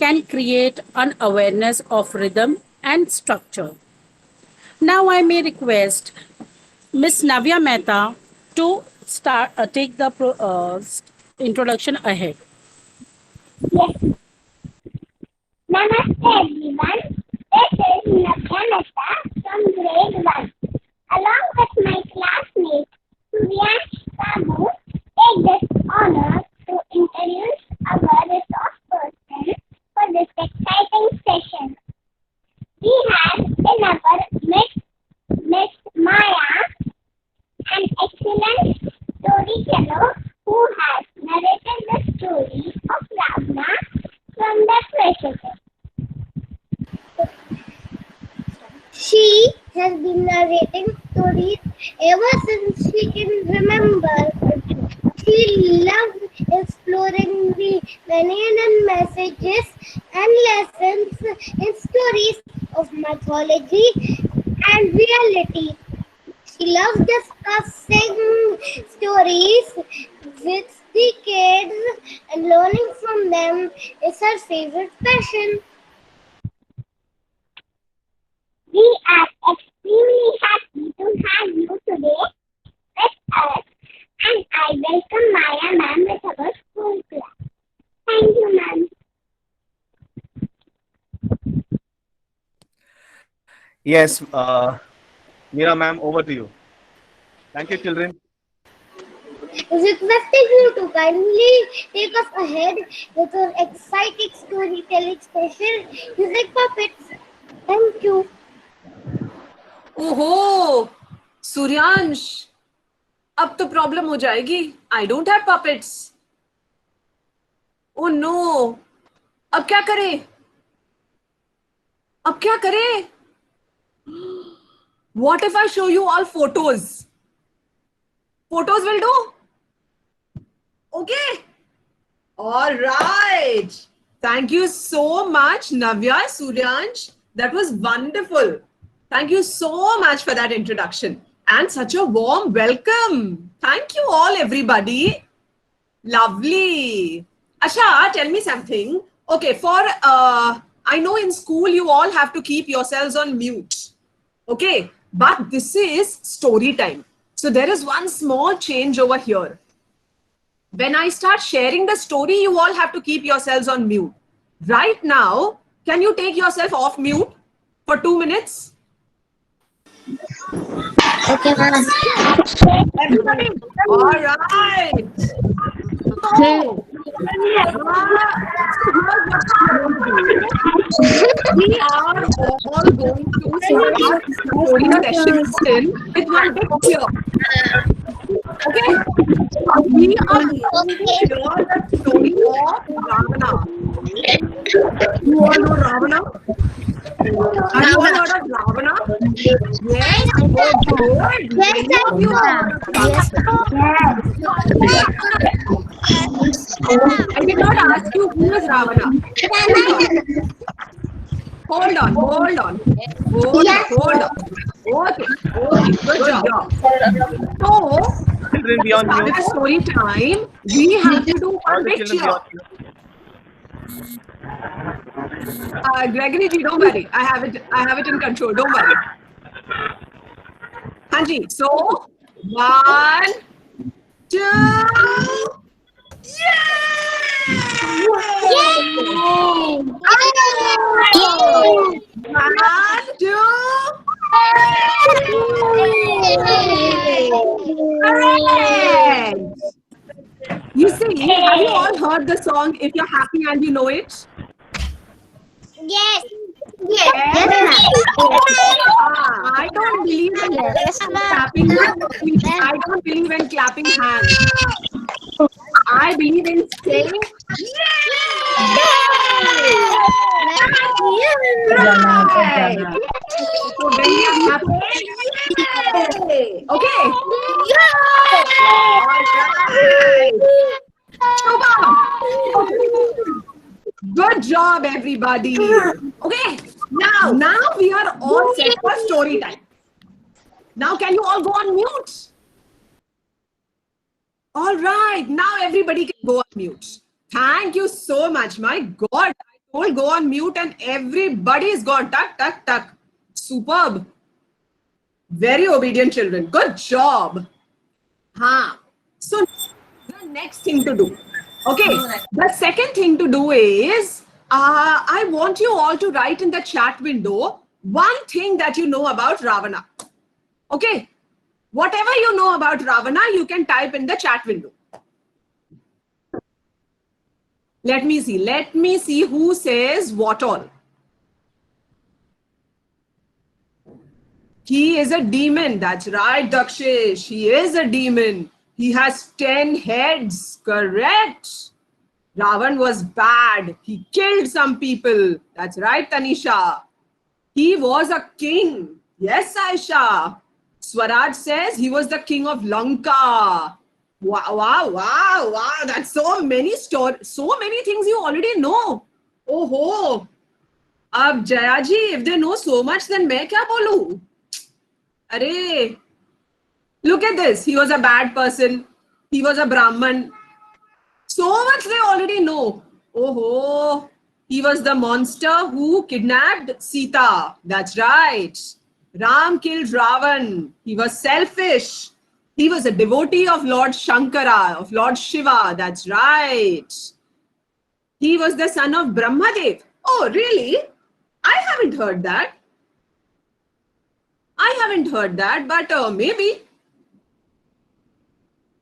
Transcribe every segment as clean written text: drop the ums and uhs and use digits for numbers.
can create an awareness of rhythm and structure. Now I may request Miss Navya Mehta to take the introduction ahead. Yes. Namaste everyone. This is Navya Mehta from grade 1. Along with my classmate Suryansh Sabu, take this honor to introduce our resource person for this exciting session. We have in our midst Miss Maya, an excellent storyteller who has narrated the story of Ravana from the precipice. She has been narrating stories ever since she can remember. She loved exploring the many hidden messages and lessons in stories of mythology and reality. She loves discussing stories with the kids and learning from them is her favorite passion. We are extremely happy to have you today with us, and I welcome Maya ma'am with our school class. Thank you, ma'am. Yes, Meera ma'am, over to you. Thank you, children. Requesting you to kindly take us ahead with our exciting storytelling special using puppets. Thank you. ओहो सूर्यांश, अब तो problem हो जाएगी. I don't have puppets. Oh no, अब क्या करें? अब क्या करें? What if I show you all photos? Photos will do? Okay. All right. Thank you so much, Navya, Suryansh. That was wonderful. Thank you so much for that introduction and such a warm welcome. Thank you all, everybody. Lovely. Asha, tell me something. Okay, I know in school you all have to keep yourselves on mute. Okay, but this is story time. So there is one small change over here. When I start sharing the story, you all have to keep yourselves on mute. Right now, can you take yourself off mute for 2 minutes? Okay, ma'am. Everybody? All right. So, we are all going to start the story session with one big cheer. Okay? We are going to hear the story of Ravana. You all know Ravana? Have you all heard of Ravana? Yes? Oh, good. Many of you have heard of Ravana. I did not ask you who is Ravana. Hold on. Hold on. Okay, good job. So, Children, be on started mute. the story time. We have to do All one the big children be cheer. on mute. Gregory ji, don't worry. I have it in control. Don't worry. Hanji. So, 1, 2. One, two. Correct. You see, have you all heard the song If You're Happy and You Know It? Yes. I don't believe in clapping. I don't believe in clapping hands. I believe in saying right. So when we are happy, yay. Okay. All right. Super. Good job, everybody. Okay. Now we are all set for story time. Now can you all go on mute? All right. Now everybody can go on mute. Thank you so much. My God, I told go on mute and everybody's gone. Tuck, tuck, tuck. Superb. Very obedient children. Good job. So the next thing to do. Okay. The second thing to do is I want you all to write in the chat window one thing that you know about Ravana. Okay. Whatever you know about Ravana, you can type in the chat window. Let me see. Let me see who says what all. He is a demon. That's right, Dakshish. He is a demon. He has 10 heads. Correct. Ravan was bad. He killed some people. That's right, Tanisha. He was a king. Yes, Aisha. Swaraj says he was the king of Lanka. Wow, wow, wow, wow. That's so many stories, so many things you already know. Oh ho. Ab Jaya ji, if they know so much, then main kya bolu? Arey. Look at this. He was a bad person. He was a Brahman. So much they already know. Oh ho. He was the monster who kidnapped Sita. That's right. Ram killed Ravan. He was selfish. He was a devotee of Lord Shankara, of Lord Shiva. That's right. He was the son of Brahmadev. Oh, really? I haven't heard that. I haven't heard that, but maybe.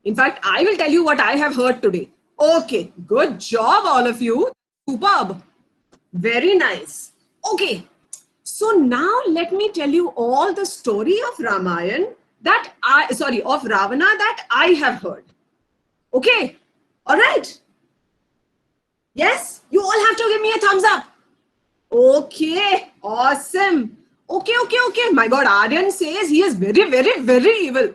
In fact, I will tell you what I have heard today. Okay, good job, all of you. Superb. Very nice. Okay. So now let me tell you all the story of Ramayana of Ravana that I have heard. Okay. All right. Yes. You all have to give me a thumbs up. Okay. Awesome. Okay. My God, Aryan says he is very, very, very evil.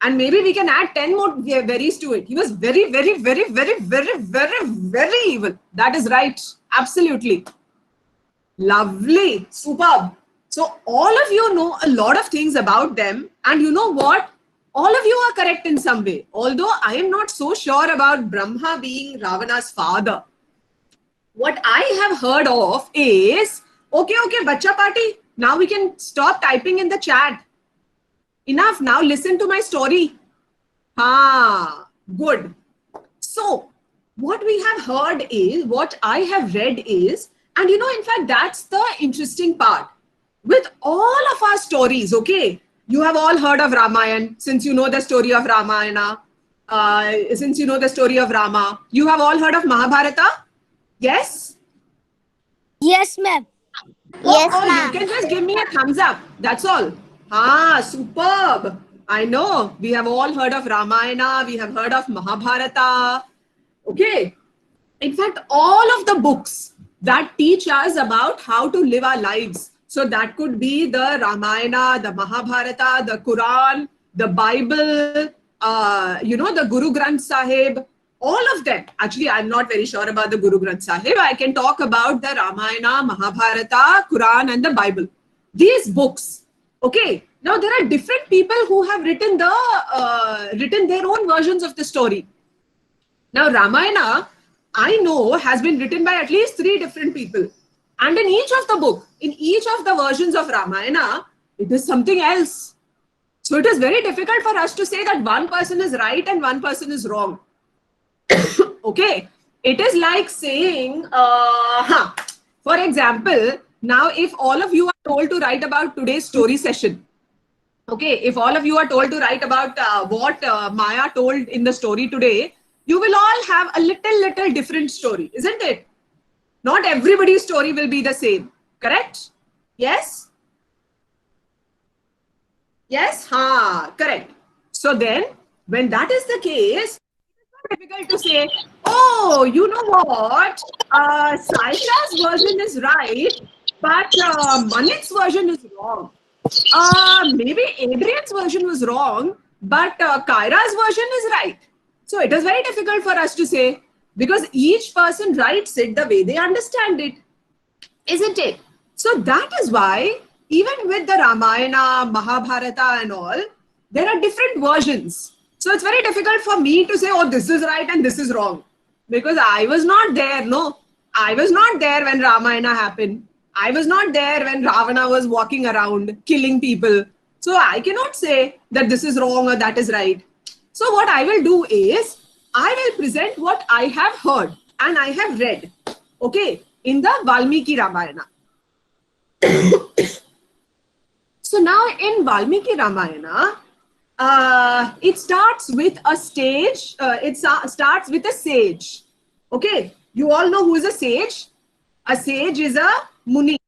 And maybe we can add 10 more veries to it. He was very, very, very, very, very, very, very evil. That is right. Absolutely. Lovely. Superb. So all of you know a lot of things about them. And you know what? All of you are correct in some way. Although I am not so sure about Brahma being Ravana's father. What I have heard of is, okay, Bacha Party. Now we can stop typing in the chat. Enough. Now listen to my story. Good. So what we have heard is, what I have read is, and you know, in fact, that's the interesting part. With all of our stories, okay, you have all heard of Ramayana, since you know the story of Ramayana, since you know the story of Rama. You have all heard of Mahabharata? Yes? Yes, ma'am. You can just give me a thumbs up. That's all. Superb. I know. We have all heard of Ramayana. We have heard of Mahabharata. Okay. In fact, all of the books that teach us about how to live our lives. So that could be the Ramayana, the Mahabharata, the Quran, the Bible, the Guru Granth Sahib, all of them. Actually, I'm not very sure about the Guru Granth Sahib. I can talk about the Ramayana, Mahabharata, Quran, and the Bible. These books. Okay. Now there are different people who have written their own versions of the story. Now Ramayana, I know, has been written by at least 3 different people. And in each of the book, in each of the versions of Ramayana, it is something else. So it is very difficult for us to say that one person is right and one person is wrong. Okay. It is like saying, for example, now if all of you are told to write about today's story session, okay, if all of you are told to write about what Maya told in the story today, you will all have a little different story, isn't it? Not everybody's story will be the same. Correct? Yes? Yes? Correct. So then, when that is the case, it's not difficult to say, oh, you know what? Saisha's version is right, but Manik's version is wrong. Maybe Adrian's version was wrong, but Kyra's version is right. So it is very difficult for us to say, because each person writes it the way they understand it, isn't it? So that is why even with the Ramayana, Mahabharata and all, there are different versions. So it's very difficult for me to say, oh, this is right and this is wrong, because I was not there, no. I was not there when Ramayana happened. I was not there when Ravana was walking around killing people. So I cannot say that this is wrong or that is right. So what I will do is I will present what I have heard and I have read, okay, in the Valmiki Ramayana. So now in Valmiki Ramayana, it starts with a stage. Starts with a sage. Okay, you all know who is a sage? A sage is a muni.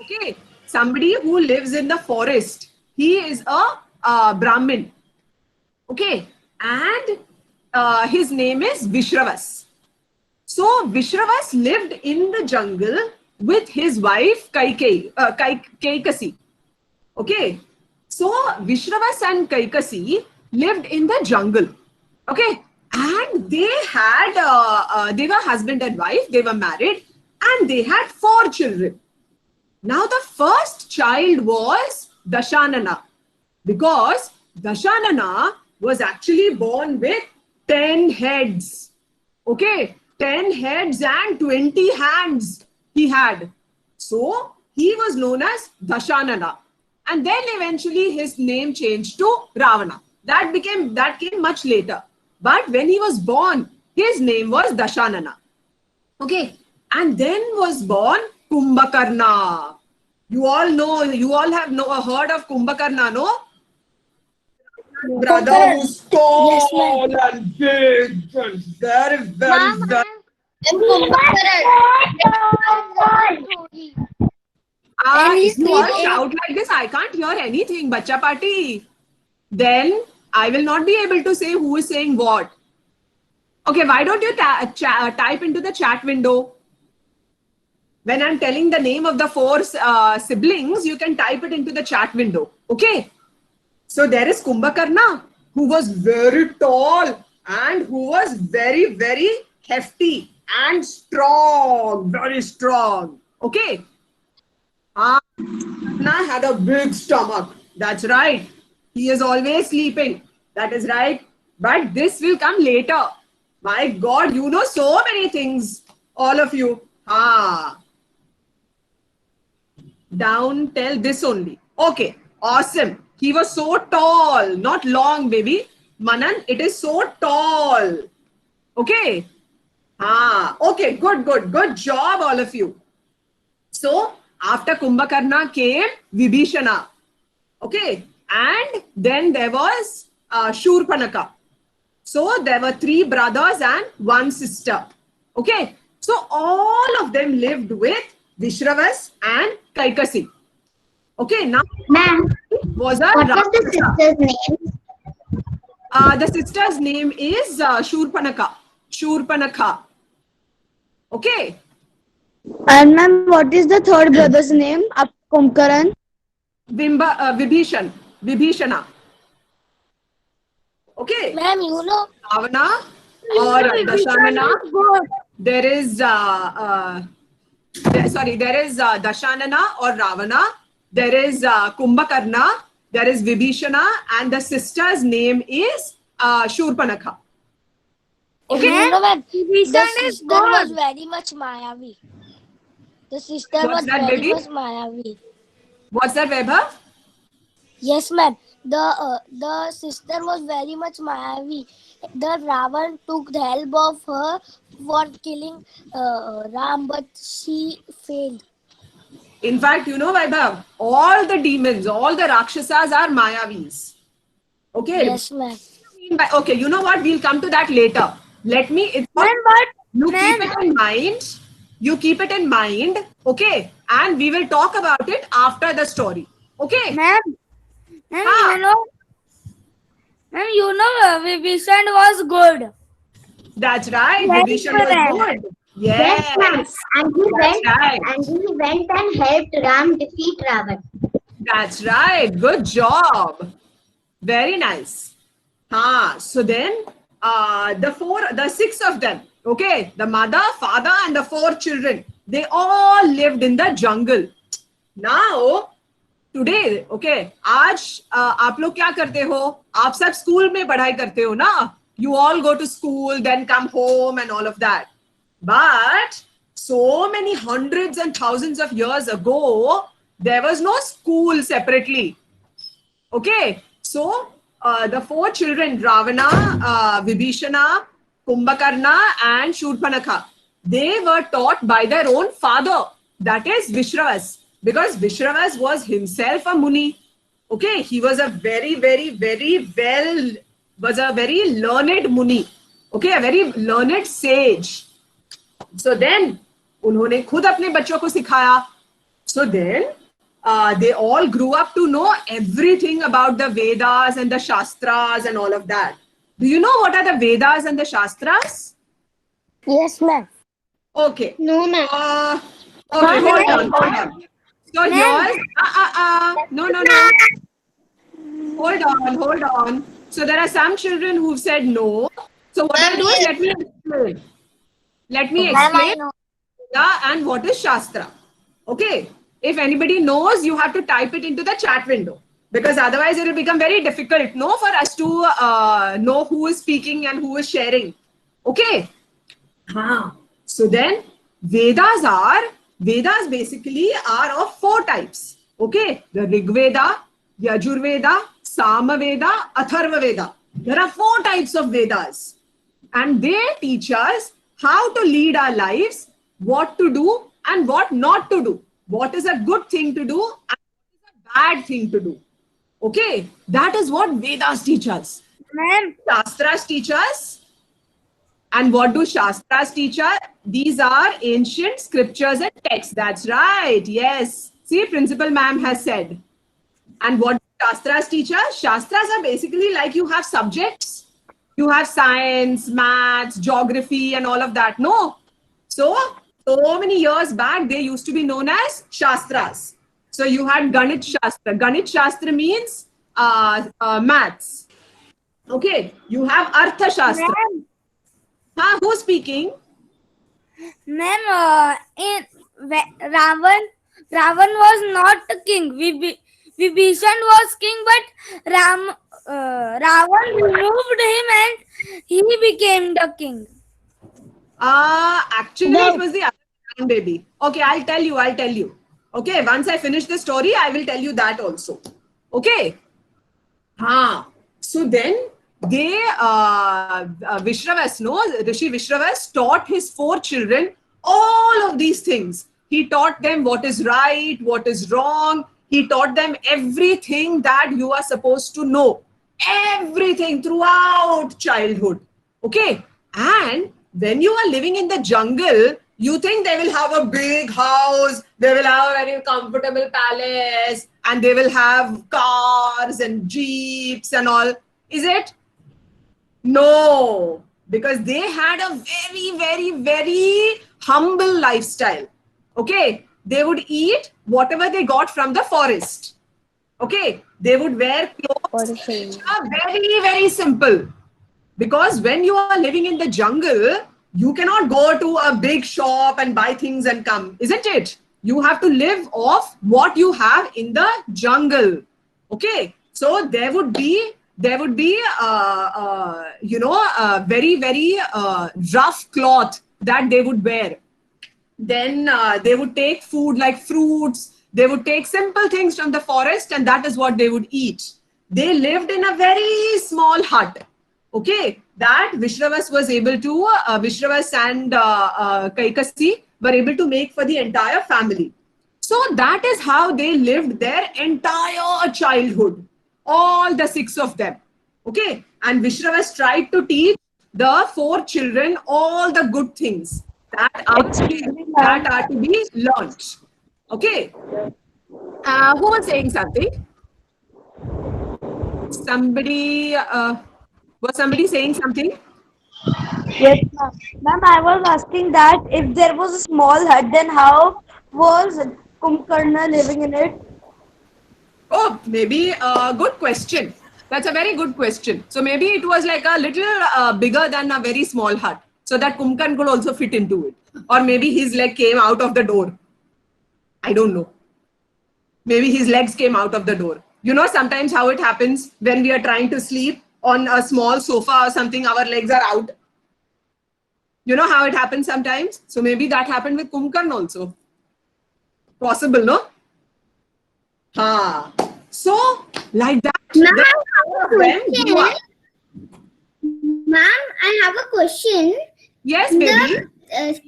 Okay, somebody who lives in the forest. He is a Brahmin. Okay, and his name is Vishravas. So Vishravas lived in the jungle with his wife Kaikasi. Okay, so Vishravas and Kaikasi lived in the jungle. Okay, and they were husband and wife, they were married, and they had 4 children. Now the first child was Dashanana, because Dashanana was actually born with 10 heads. Okay, 10 heads and 20 hands he had. So he was known as Dashanana. And then eventually his name changed to Ravana. That came much later. But when he was born, his name was Dashanana. Okay. And then was born Kumbhakarna. You all know, you all have heard of Kumbhakarna, no? Brother who's tall and big and very, very, very. If you all shout like this, I can't hear anything, Bacha Party. Then I will not be able to say who is saying what. Okay, why don't you type into the chat window? When I'm telling the name of the 4 siblings, you can type it into the chat window. Okay. So there is Kumbhakarna, who was very tall and who was very, very hefty and strong, very strong. Okay. Krishna had a big stomach. That's right. He is always sleeping. That is right. But this will come later. My God, you know so many things, all of you. Down till this only. Okay, awesome. He was so tall, not long, baby. Manan, it is so tall. Okay. Okay, good job, all of you. So, after Kumbhakarna came Vibhishana. Okay. And then there was Shurpanaka. So, there were 3 brothers and 1 sister. Okay. So, all of them lived with Vishravas and Kaikasi. Okay. Now, Ma'am, what was the sister's name? The sister's name is Shurpanaka. Shurpanakha. Okay. And ma'am, what is the third brother's name? Kumbhakarna. Vibhishana. Okay. Ma'am, you know. Ravana or Dashanana. There is there is Dashanana or Ravana. There is Kumbhakarna. There is Vibhishana, and the sister's name is Shurpanakha. Okay. You know, ma'am, the sister was very much Mayavi. The sister was very much Mayavi. What's that, Vaibhav? Yes, ma'am. The sister was very much Mayavi. The Ravan took the help of her for killing Ram, but she failed. In fact, you know, Vaibhav, all the demons, all the Rakshasas are Mayavis. Okay? Yes, ma'am. Okay, you know what? We'll come to that later. Let me... keep it in mind. You keep it in mind. Okay? And we will talk about it after the story. Okay? Ma'am, you know, Vibhishan was good. That's right. Vibhishan was good. Yes, ma'am. And he went and helped Ram defeat Ravan. That's right. Good job. Very nice. So then the 6 of them, okay, the mother, father, and the 4 children, they all lived in the jungle. Now, today, okay, आज आप लोग क्या करते हो? आप सब school में पढ़ाई करते हो ना? You all go to school, then come home and all of that. But so many hundreds and thousands of years ago, there was no school separately. Okay, so the four children, Ravana, Vibhishana, Kumbhakarna, and Shurpanakha, they were taught by their own father, that is Vishravas, because Vishravas was himself a Muni. Okay, he was a very learned Muni. Okay, a very learned sage. So then, उन्होंने खुद अपने बच्चों को सिखाया. So then, they all grew up to know everything about the Vedas and the Shastras and all of that. Do you know what are the Vedas and the Shastras? Yes, ma'am. Okay. No, ma'am. Okay, hold on. So here's no. Hold on. So there are some children who've said no. So what I'll do is let me explain Veda and what is Shastra. Okay. If anybody knows, you have to type it into the chat window, because otherwise it will become very difficult, no, for us to know who is speaking and who is sharing. Okay. So then Vedas basically are of four types. Okay. The Rig Veda, Yajur Veda, Sama Veda, Atharva Veda. There are four types of Vedas, and they teach us how to lead our lives, what to do and what not to do. What is a good thing to do and what is a bad thing to do. Okay, that is what Vedas teach us. Ma'am. Shastras teach us. And what do Shastras teach us? These are ancient scriptures and texts. That's right. Yes. See, Principal Ma'am has said. And what do Shastras teach us? Shastras are basically like you have subjects. You have science, maths, geography and all of that. No. So many years back, they used to be known as Shastras. So you had Ganit Shastra. Ganit Shastra means maths. Okay. You have Artha Shastra. Who's speaking? Ma'am, in Ravan was not a king. Vibhishan was king, but Ravan removed him and he became the king. Actually, it was the other way around, baby. Okay, I'll tell you. Okay, once I finish the story, I will tell you that also. Okay. So then they, Vishravas, no, Rishi Vishravas taught his four children all of these things. He taught them what is right, what is wrong. He taught them everything that you are supposed to know. Everything throughout childhood. Okay. And when you are living in the jungle, you think they will have a big house, they will have a very comfortable palace, and they will have cars and jeeps and all. Is it? No, because they had a very humble lifestyle. Okay, they would eat whatever they got from the forest. Okay, they would wear clothes which are very simple. Because when you are living in the jungle, you cannot go to a big shop and buy things and come, isn't it? You have to live off what you have in the jungle. Okay, so there would be very rough cloth that they would wear. Then they would take food like fruits. They would take simple things from the forest, and that is what they would eat. They lived in a very small hut. Okay, that Vishravas was able to, Vishravas and Kaikasi were able to make for the entire family. So that is how they lived their entire childhood, all the 6 of them. Okay, and Vishravas tried to teach the 4 children all the good things that are to be learnt. Okay, who was saying something? Somebody... was somebody saying something? Yes, ma'am. Ma'am, I was asking that if there was a small hut, then how was Kumbhakarna living in it? Oh, maybe a good question. That's a very good question. So maybe it was like a little bigger than a very small hut, so that Kumbhakarna could also fit into it. Or maybe his leg came out of the door. I don't know. Maybe his legs came out of the door. You know sometimes how it happens when we are trying to sleep on a small sofa or something, our legs are out. You know how it happens sometimes? So maybe that happened with Kumbhakarna also. Possible, no? Ha. So, like that. Ma'am, then I have a when you are- Ma'am, I have a question. Yes, baby.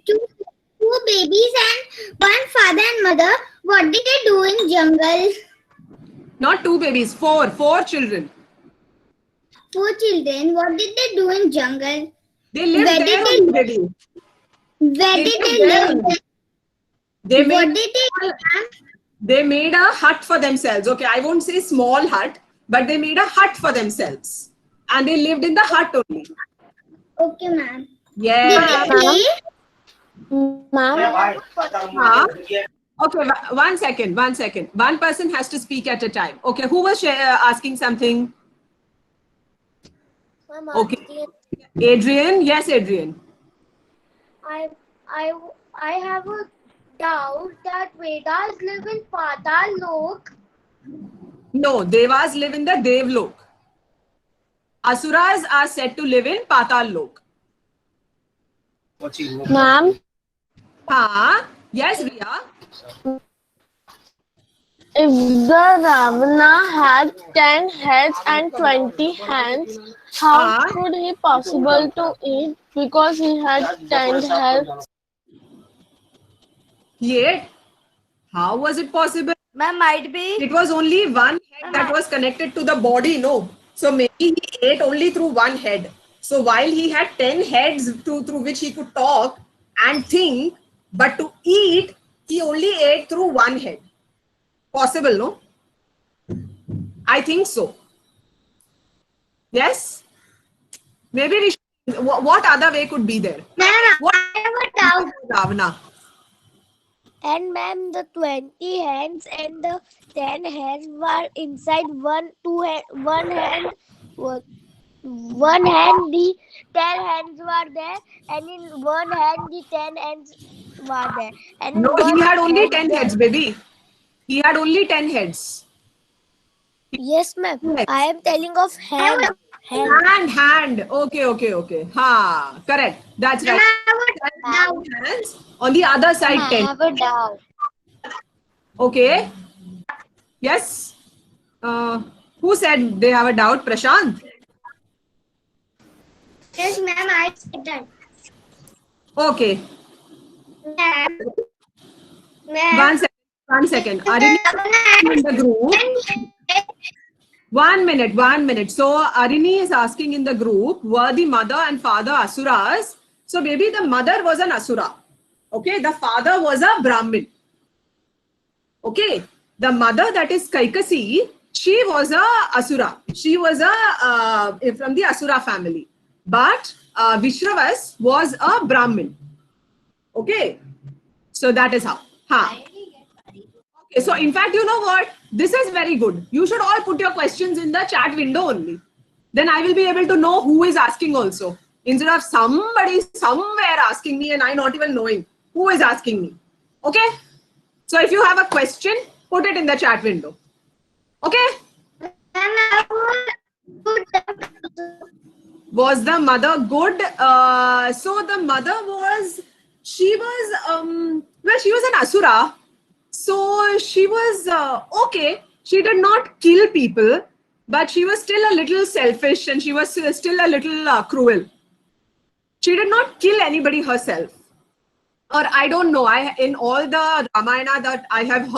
Two babies and one father and mother. What did they do in jungle? Not two babies, four children. 4 children. What did they do in jungle? They lived Where there did only, they baby. Where They did lived they there live? only. They What made, did they? they made a hut for themselves. Okay, I won't say small hut, but they made a hut for themselves. And they lived in the hut only. Okay, ma'am. Did Yes. they play? Huh? Okay, one second. One person has to speak at a time. Okay, who was asking something? Okay. Adrian. Yes, Adrian. I I have a doubt that Vedas live in Patal Lok. No, Devas live in the Devlok. Asuras are said to live in Patal Lok. Ma'am, Huh? Yes, Riya. if the Ravana had 10 heads and 20 hands, how could he possible to eat? Because he had 10 heads. Yet, how was it possible? Ma'am, might be. It was only one head that was connected to the body, no? So maybe he ate only through one head. So while he had 10 heads through which he could talk and think, but to eat, he only ate through one head. Possible, no? I think so. Yes? Maybe we should, what other way could be there? Ma'am, What I have a doubt. Ravana? And ma'am, the 20 hands and the 10 hands were inside one hand. One hand, the 10 hands were there, and in one hand, the 10 hands were there. And in No, one he had only hand, 10 heads, baby. He had only 10 heads. Yes, ma'am. Yes. I am telling of hand. Hand. Hand. Okay. Ha, correct. That's right. Hands. On the other side, I 10. have a doubt. Okay. Yes. Who said they have a doubt? Prashant? Yes, ma'am, I said that. Okay. Ma'am. One second. Arini in the group. 1 minute. So Arini is asking in the group, were the mother and father asuras? So maybe the mother was an asura. Okay. The father was a Brahmin. Okay. The mother, that is Kaikasi, she was a asura. She was from the asura family. But Vishravas was a Brahmin. Okay. So that is how. Okay, so in fact, you know what? This is very good. You should all put your questions in the chat window only. Then I will be able to know who is asking also. Instead of somebody somewhere asking me and I not even knowing who is asking me. Okay? So if you have a question, put it in the chat window. Okay? Was the mother good? So the mother was, she was an asura. So she was okay. She did not kill people, but she was still a little selfish and she was still a little cruel. She did not kill anybody herself. Or I don't know. In all the Ramayana that I have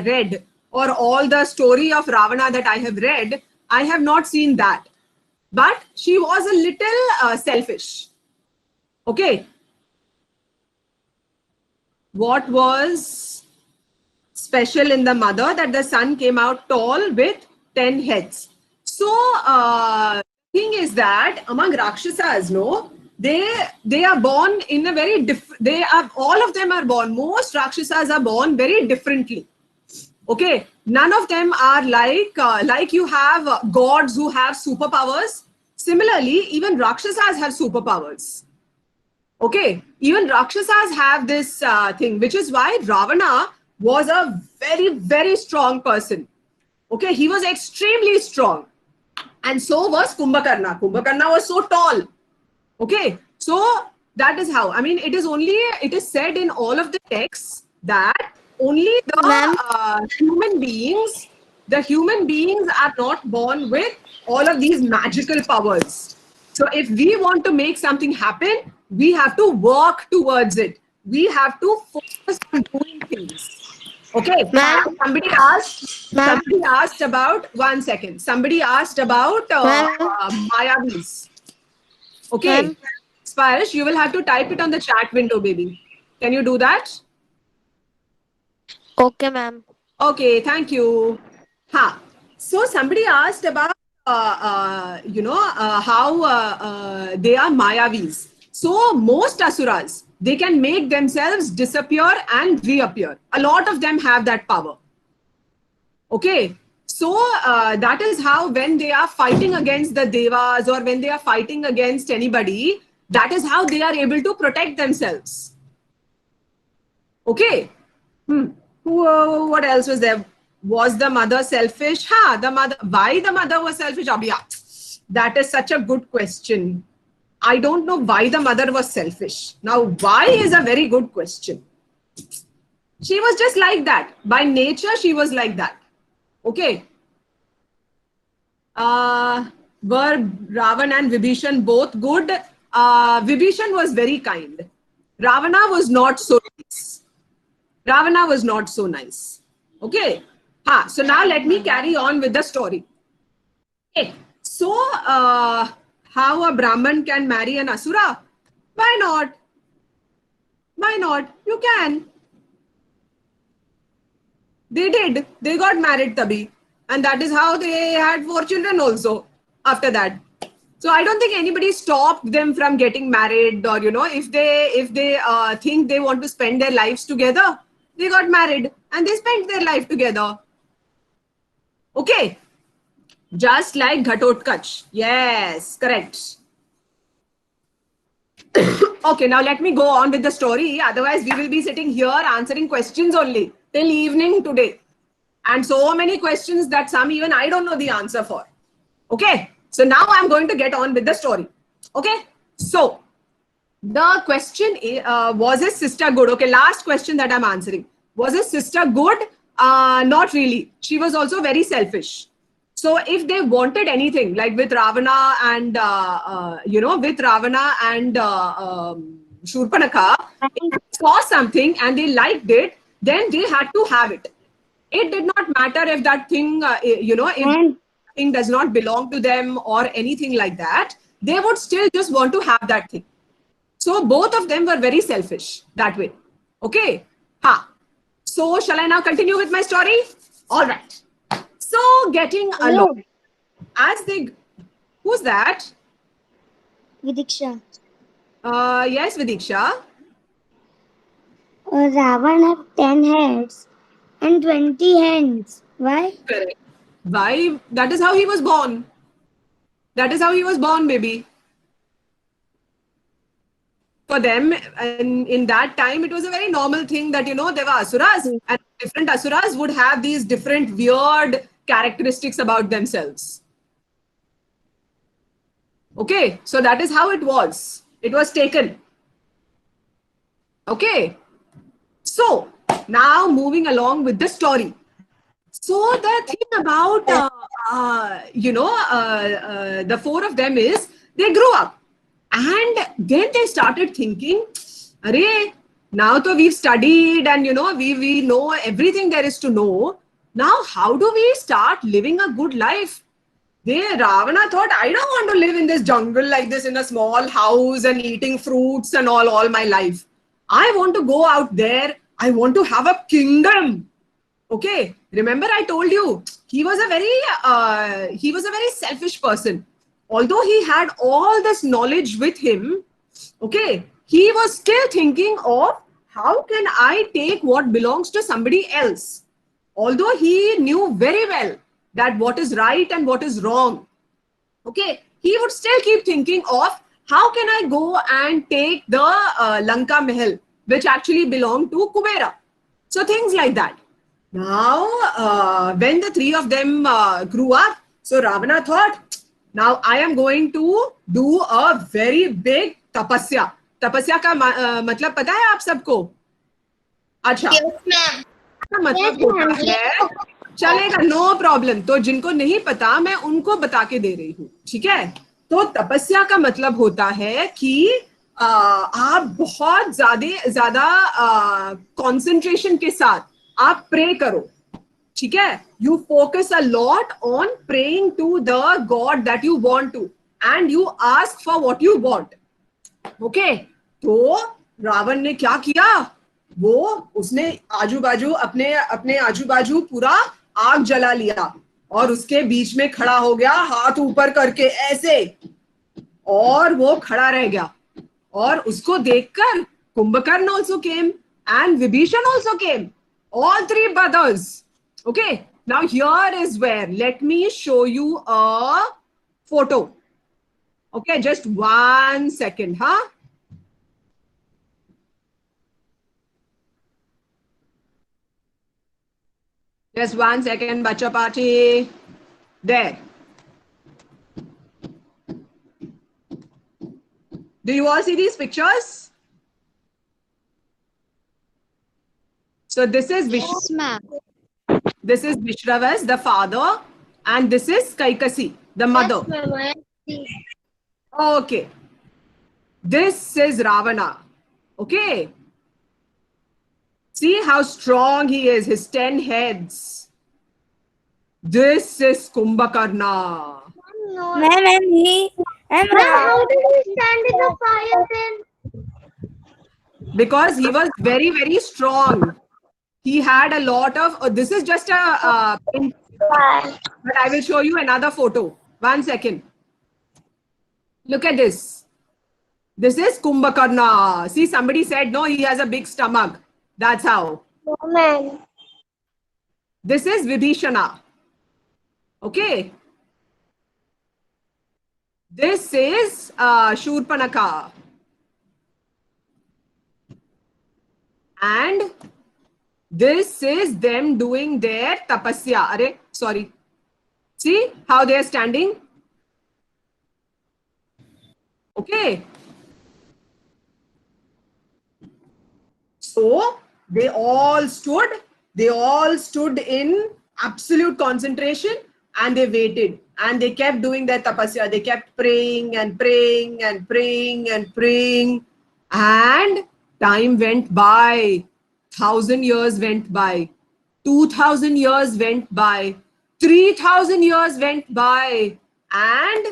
read, or all the story of Ravana that I have read, I have not seen that. But she was a little selfish. Okay. What was special in the mother? That the son came out tall with 10 heads. So, thing is that among Rakshasas, no, they are born in a very different, all of them are born, most Rakshasas are born very differently. Okay, none of them are like you have gods who have superpowers. Similarly, even Rakshasas have superpowers. Okay, even Rakshasas have this thing, which is why Ravana was a very, very strong person. Okay, he was extremely strong. And so was Kumbhakarna. Kumbhakarna was so tall. Okay, so That is how. I mean, it is said in all of the texts that only Ma'am. the human beings are not born with all of these magical powers. So if we want to make something happen, we have to work towards it. We have to focus on doing things. Okay. Ma'am. Ma'am. Somebody asked about, one second. Somebody asked about Ma'am. Mayavis. Okay. Ma'am. Sparish, you will have to type it on the chat window, baby. Can you do that? Okay, ma'am. Okay, thank you. So somebody asked about, how they are Mayavis. So most Asuras, they can make themselves disappear and reappear. A lot of them have that power. Okay. So that is how when they are fighting against the Devas or when they are fighting against anybody, that is how they are able to protect themselves. Okay. What else was there? Was the mother selfish? Why the mother was selfish? That is such a good question. I don't know why the mother was selfish. Now, why is a very good question. She was just like that. By nature, she was like that. Okay. Were Ravan and Vibhishan both good? Vibhishan was very kind. Ravana was not so nice. Ravana was not so nice. Okay. So now let me carry on with the story. Okay. So, how a Brahman can marry an Asura? Why not? Why not? You can. They did. They got married, Tabi. And that is how they had 4 children also after that. So I don't think anybody stopped them from getting married, or, if they think they want to spend their lives together, they got married and they spent their life together. Okay. Just like Ghatotkach. Yes, correct. Okay, now let me go on with the story. Otherwise, we will be sitting here answering questions only till evening today. And so many questions that some even I don't know the answer for. Okay. So now I'm going to get on with the story. Okay. So the question was his sister good? Okay. Last question that I'm answering. Was his sister good? Not really. She was also very selfish. So if they wanted anything, like with Ravana and, Shurpanakha, if they saw something and they liked it, then they had to have it. It did not matter if that thing, if thing does not belong to them or anything like that, they would still just want to have that thing. So both of them were very selfish that way. Okay. So shall I now continue with my story? All right. So getting along as they, who's that? Vidiksha. Yes, Vidiksha. Ravan have 10 heads and 20 hands. Why? Correct. Why? That is how he was born. That is how he was born, baby. For them, and in that time, it was a very normal thing that, there were Asuras, and different Asuras would have these different weird characteristics about themselves. Okay, so that is how it was. It was taken. Okay. So now moving along with the story. So the thing about, the 4 of them is they grew up. And then they started thinking, Arey, now to we've studied and, we know everything there is to know. Now, how do we start living a good life? Ravana thought, I don't want to live in this jungle like this in a small house and eating fruits and all my life. I want to go out there. I want to have a kingdom. Okay. Remember I told you, he was a very selfish person. Although he had all this knowledge with him, okay, he was still thinking of how can I take what belongs to somebody else? Although he knew very well that what is right and what is wrong, okay, he would still keep thinking of how can I go and take the Lanka Mahal, which actually belonged to Kubera. So things like that. Now, when the 3 of them grew up, so Ravana thought, now I am going to do a very big tapasya. तपस्या का मतलब पता है आप सबको? अच्छा, का मतलब होता है, चलेगा, नो प्रॉब्लम। तो जिनको नहीं पता मैं उनको बता के दे रही हूँ, ठीक है? तो तपस्या का मतलब होता है कि आप बहुत ज्यादा कंसंट्रेशन के साथ आप प्रे करो, ठीक है? You focus a lot on praying to the God that you want to and you ask for what you want. Okay, तो रावण ने क्या किया? वो उसने आजू बाजू अपने आजू बाजू पूरा आग जला लिया और उसके बीच में खड़ा हो गया हाथ ऊपर करके ऐसे, और वो खड़ा रह गया। और उसको देखकर Kumbhakarna also came and Vibhishan also came, all three brothers. Okay, now here is where let me show you a photo. Okay, just 1 second, huh? Just 1 second, bacha party. There. Do you all see these pictures? So this is this is Vishravas, the father, and this is Kaikasi, the mother. Okay. This is Ravana. Okay. See how strong he is, his 10 heads. This is Kumbhakarna. How did he stand in the fire then? Because he was very, very strong. He had a lot of, this is just a, but I will show you another photo. 1 second. Look at this. This is Kumbhakarna. See, somebody said, no, he has a big stomach. That's how. Man. This is Vibhishana. Okay. This is Shurpanaka. And this is them doing their tapasya. Arey, sorry. See how they are standing? Okay. So they all stood in absolute concentration and they waited and they kept doing their tapasya. They kept praying and praying and praying and praying, and time went by. 1,000 years went by, 2,000 years went by, 3,000 years went by, and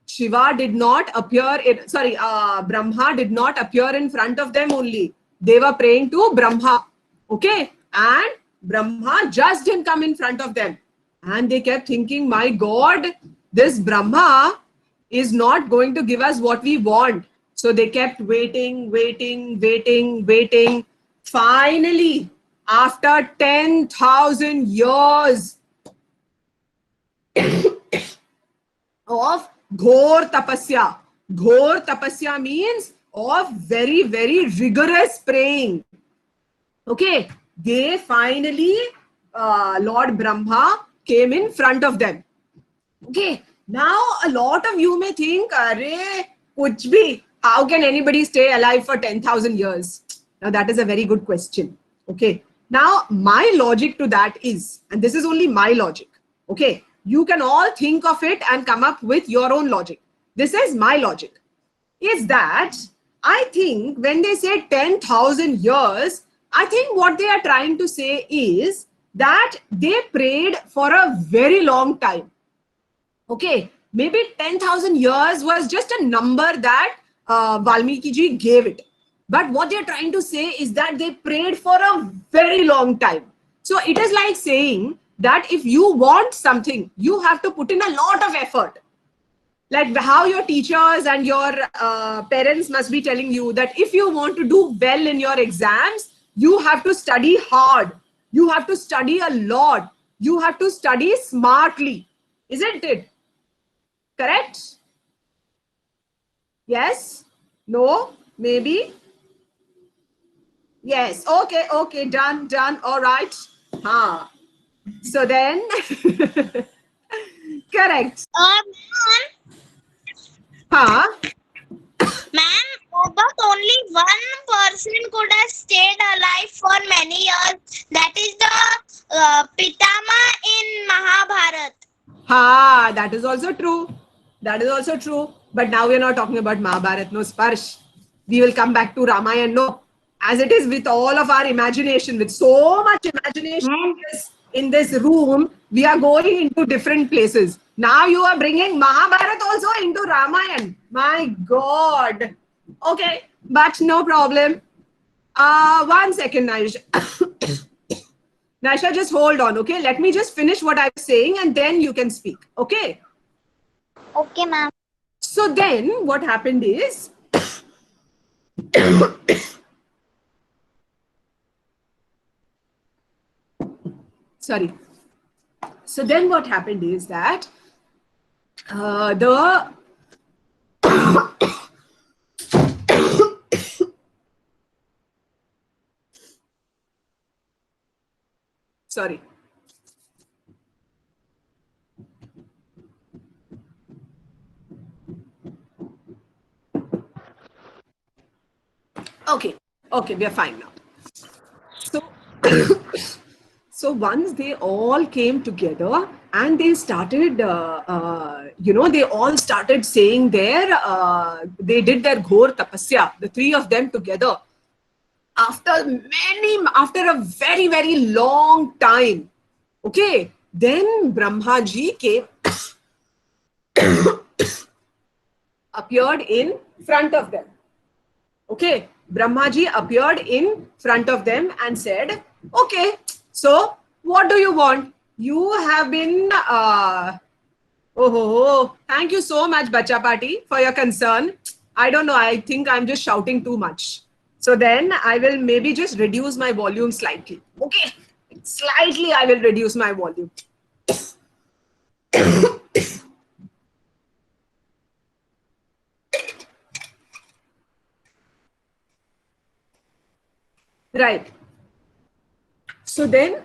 Shiva did not appear in, Brahma did not appear in front of them only. They were praying to Brahma. Okay. And Brahma just didn't come in front of them. And they kept thinking, my God, this Brahma is not going to give us what we want. So they kept waiting, waiting, waiting, waiting. Finally, after 10,000 years of Ghor Tapasya. Ghor Tapasya means of very, very rigorous praying. Okay, they finally, Lord Brahma came in front of them. Okay, now a lot of you may think, Arey, kuch bhi, how can anybody stay alive for 10,000 years? Now that is a very good question. Okay, now my logic to that is, and this is only my logic. Okay, you can all think of it and come up with your own logic. This is my logic. Is that I think when they say 10,000 years, I think what they are trying to say is that they prayed for a very long time. Okay, maybe 10,000 years was just a number that Valmiki ji gave it. But what they're trying to say is that they prayed for a very long time. So it is like saying that if you want something, you have to put in a lot of effort. Like how your teachers and your parents must be telling you that if you want to do well in your exams, you have to study hard. You have to study a lot. You have to study smartly. Isn't it? Correct? Yes? No? Maybe? Yes. Okay. Okay. Done. Done. All right. So then, correct. Huh? Ma'am, But only one person could have stayed alive for many years. That is the Pitama in Mahabharat. Ha, that is also true. That is also true. But now we are not talking about Mahabharat, no Sparsh. We will come back to Ramayana, no. As it is with all of our imagination, with so much imagination in this room, we are going into different places. Now you are bringing Mahabharat also into Ramayana. My God. Okay, but no problem. 1 second, Naisha. Naisha, just hold on, okay? Let me just finish what I'm saying and then you can speak, okay? Okay, ma'am. So then what happened is, sorry. So then what happened is that sorry. Okay, okay, we are fine now. So, so once they all came together and they started, they all started saying they did their ghor tapasya, the three of them together. After a very, very long time, okay, then Brahmaji came, appeared in front of them. Okay, Brahmaji appeared in front of them and said, okay, so what do you want? You have been, thank you so much, Bacha Party, for your concern. I don't know, I think I'm just shouting too much. So then I will maybe just reduce my volume slightly. Okay, slightly I will reduce my volume. Right. So then,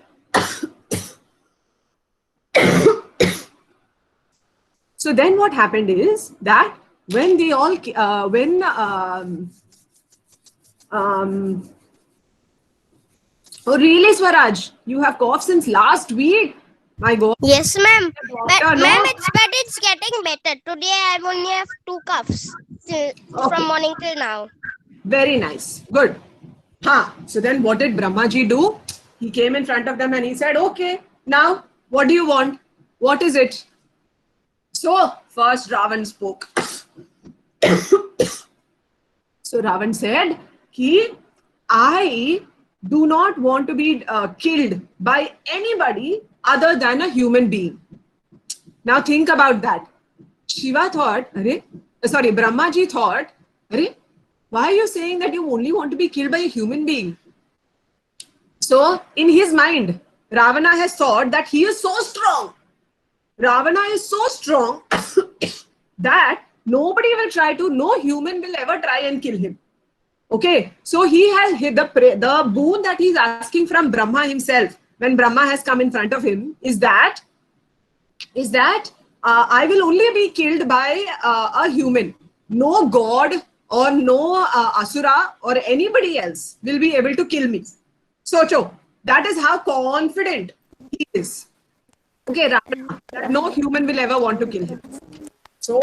so then what happened is that when they all, oh really, Swaraj? You have coughed since last week? My God. Yes, ma'am. Doctor, no? Ma'am, it's getting better. Today I only have 2 coughs from morning till now. Very nice. Good. So then what did Brahmaji do? He came in front of them and he said, okay, now what do you want? What is it? So first Ravan spoke. So Ravan said, I do not want to be killed by anybody other than a human being. Now think about that. Brahmaji thought, why are you saying that you only want to be killed by a human being? So in his mind, Ravana has thought that he is so strong. Ravana is so strong that no human will ever try and kill him. Okay, so he has the boon that he's asking from Brahma himself when Brahma has come in front of him is that I will only be killed by a human. No god or no asura or anybody else will be able to kill me. Socho, that is how confident he is. Okay, Ravana, that no human will ever want to kill him. So,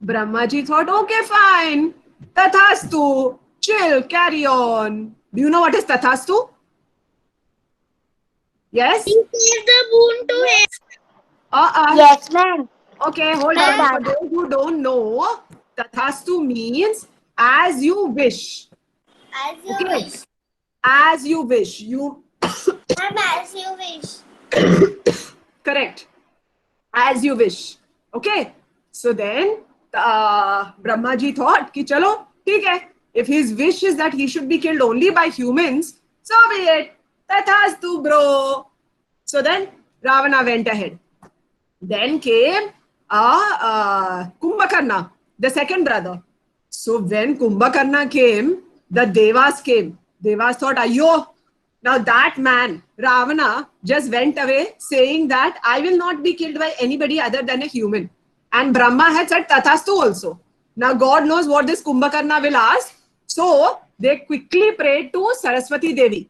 Brahmaji thought, okay, fine. Tathastu. Chill, carry on. Do you know what is Tathastu? Yes? He gave the boon to him. Yes, ma'am. Okay, hold on. For those who don't know, Tathastu means as you wish. As you Okay. wish. As you wish. Ma'am, as you wish. Correct. As you wish. Okay. So then, Brahmaji thought, ki chalo, theek hai. If his wish is that he should be killed only by humans, so be it. Tathastu, bro. So then, Ravana went ahead. Then came Kumbhakarna, the second brother. So when Kumbhakarna came, the Devas came. Devas thought, Ayyo, now that man, Ravana, just went away saying that I will not be killed by anybody other than a human. And Brahma had said Tathastu also. Now God knows what this Kumbhakarna will ask. So they quickly prayed to Saraswati Devi.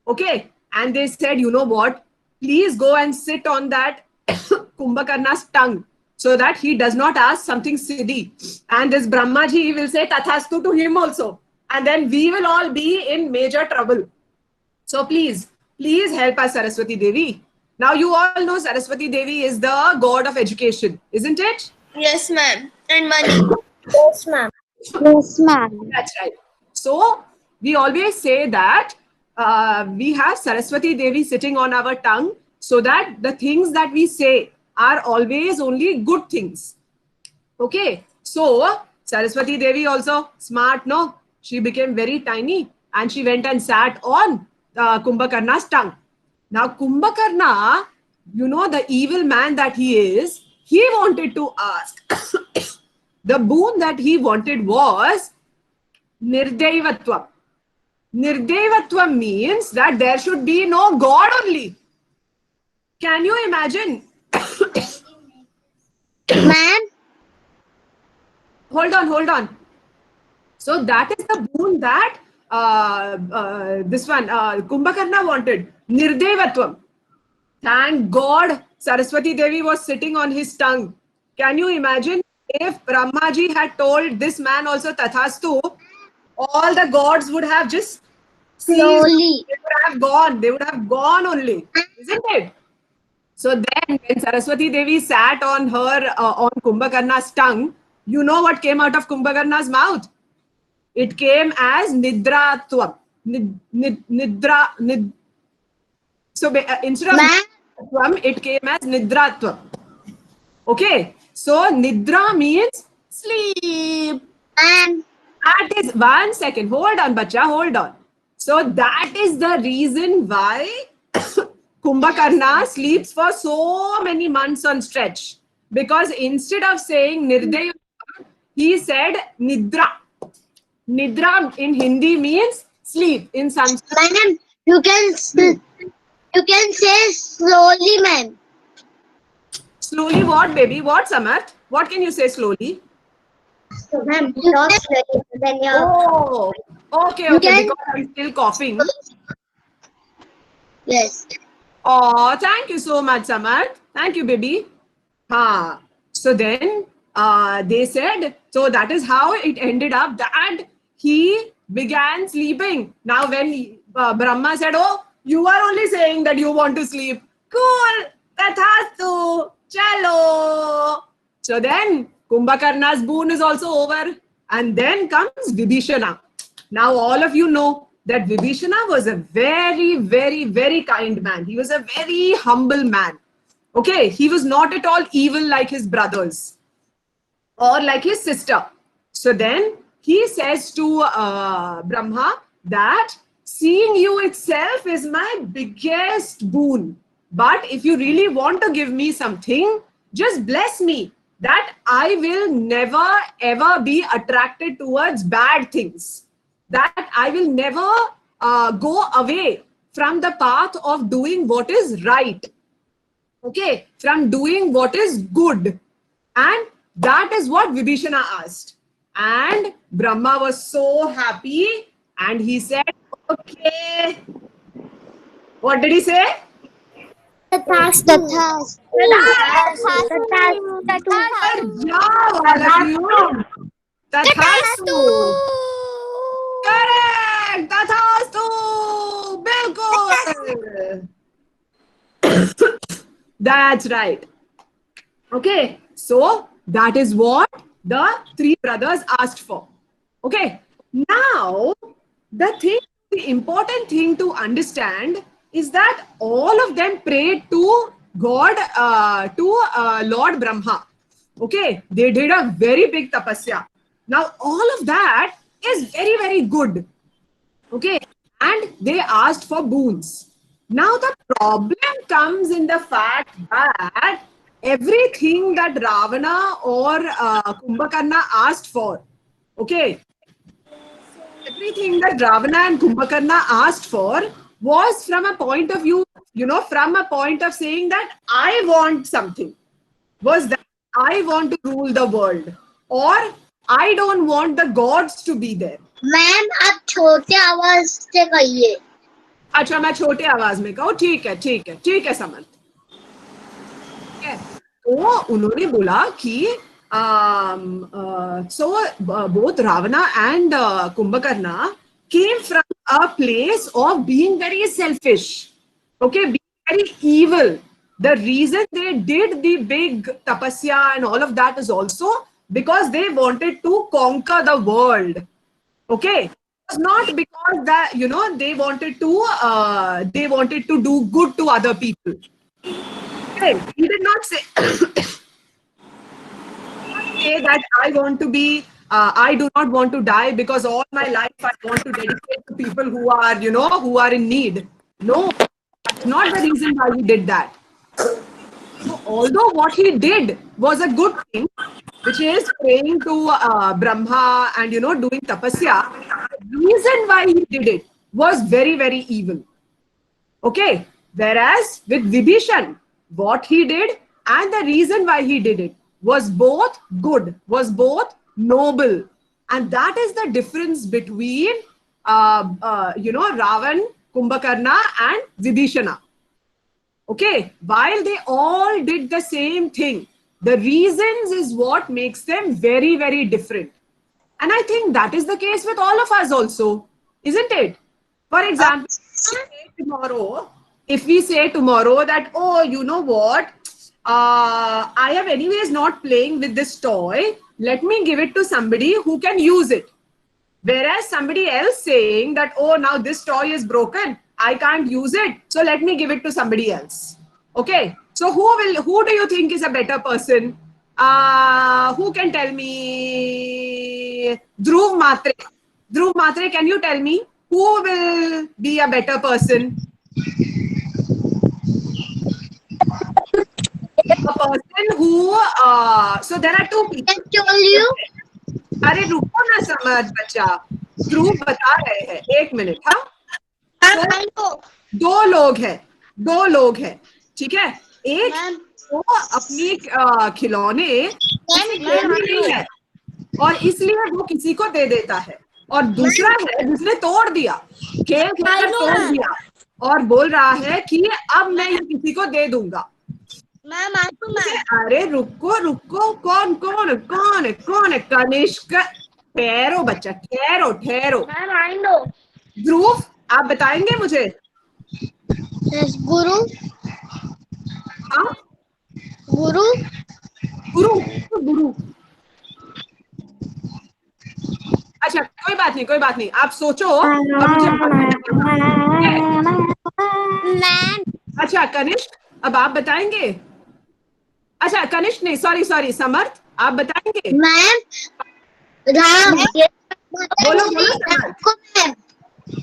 Okay. And they said, you know what? Please go and sit on that Kumbhakarna's tongue so that he does not ask something silly. And this Brahmaji will say Tathastu to him also. And then we will all be in major trouble. So please help us, Saraswati Devi. Now you all know Saraswati Devi is the god of education, isn't it? Yes, ma'am. And money. Yes, ma'am. Yes, ma'am. That's right. So we always say that we have Saraswati Devi sitting on our tongue so that the things that we say are always only good things. Okay. So Saraswati Devi also smart, no? She became very tiny and she went and sat on Kumbhakarna's tongue. Now Kumbhakarna, you know, the evil man that he is, he wanted to ask. The boon that he wanted was Nirdevatvam. Nirdevatvam means that there should be no God only. Can you imagine? Ma'am. Hold on. So that is the boon that Kumbhakarna wanted. Nirdevatvam. Thank God Saraswati Devi was sitting on his tongue. Can you imagine if Brahmaji had told this man also Tathastu, all the gods would have just Slowly. They would have gone only, isn't it? So then when Saraswati Devi sat on her, on Kumbhakarna's tongue, you know what came out of Kumbhakarna's mouth? It came as Nidratvam. So instead of Nidratvam, it came as Nidratvam. Okay. So Nidra means sleep. Ma'am. That is, one second, hold on, bacha, hold on. So that is the reason why Kumbhakarna sleeps for so many months on stretch. Because instead of saying Nirdaya, he said Nidra. Nidra in Hindi means sleep. In Sanskrit, Ma'am, you can say slowly, ma'am. slowly what, baby? What, Samarth? What can you say slowly? So, ma'am, not slowly. Then Oh, okay, You okay, can- because I'm still coughing. yes. Oh, thank you so much, Samarth. Thank you, baby. So then they said, so that is how it ended up that he began sleeping. Now when Brahma said, oh, you are only saying that you want to sleep. Cool. Tathastu. Chalo. So then Kumbhakarna's boon is also over. And then comes Vibhishana. Now all of you know that Vibhishana was a very, very, very kind man. He was a very humble man. Okay, he was not at all evil like his brothers or like his sister. So then he says to Brahma that seeing you itself is my biggest boon. But if you really want to give me something, just bless me that I will never ever be attracted towards bad things. That I will never go away from the path of doing what is right. Okay, from doing what is good. And that is what Vibhishana asked. And Brahma was so happy and he said, okay. What did he say? Tathastu. Good job, all of you. Tathastu. Correct. Tathastu. Bilkul. That's right. Okay. So that is what the three brothers asked for. Okay. Now, the important thing to understand is that all of them prayed to God, Lord Brahma. Okay. They did a very big tapasya. Now, all of that is very, very good. Okay. And they asked for boons. Now, the problem comes in the fact that everything that Ravana or Kumbhakarna asked for, okay, everything that Ravana and Kumbhakarna asked for was from a point of view, from a point of saying that I want something. Was that I want to rule the world, or I don't want the gods to be there. Ma'am आप छोटे आवाज से कहिए. अच्छा मैं छोटे आवाज में कहूँ. ठीक है ठीक है ठीक है समर्थ. तो उन्होंने बोला कि so both Ravana and Kumbhakarna came from a place of being very selfish, okay, being very evil. The reason they did the big tapasya and all of that is also because they wanted to conquer the world, okay. It's not because that, you know, they wanted to do good to other people. Okay. He did not say say that I want to be, I do not want to die because all my life I want to dedicate to people who are, you know, who are in need. No, that's not the reason why he did that. So, although what he did was a good thing, which is praying to Brahma and, you know, doing tapasya, the reason why he did it was very, very evil. Okay. Whereas with Vibhishan, what he did and the reason why he did it was both good, was both noble. And that is the difference between, you know, Ravan, Kumbhakarna and Vibhishana. Okay, while they all did the same thing, the reasons is what makes them very, very different. And I think that is the case with all of us also, isn't it? For example, if we say tomorrow that, oh, you know what, I am anyways not playing with this toy, let me give it to somebody who can use it. Whereas somebody else saying that, oh, now this toy is broken, I can't use it, so let me give it to somebody else. Okay, so who do you think is a better person? Who can tell me? Dhruv Matre. Dhruv Matre, can you tell me who will be a better person? A person who, so there are two people. I told you. अरे रुको ना समझ बच्चा, ध्रुव बता रहे हैं, एक minute. हाँ, दो लोग हैं, ठीक है. एक वो अपनी खिलौने नहीं है और इसलिए वो किसी को दे देता है, और दूसरा है जिसने तोड़ दिया, खेल खेलकर तोड़ दिया और बोल रहा है कि अब मैं ये किसी को दे दूंगा. मैम अरे रुको रुको, कौन कौन कौन कौन है? कनिष्क. ठहरो बच्चा, ठहरो ठहरो. Ma'am I know. ध्रुव, आप बताएंगे मुझे? गुरु. हाँ, गुरु. गुरु गुरु. अच्छा कोई बात नहीं, आप सोचो और मुझे मैम. अच्छा कनिष्क, अब आप बताएंगे? अच्छा कनिष्क नहीं, सॉरी समर्थ, आप बताएंगे? मैम राम. बोलो समर्थ.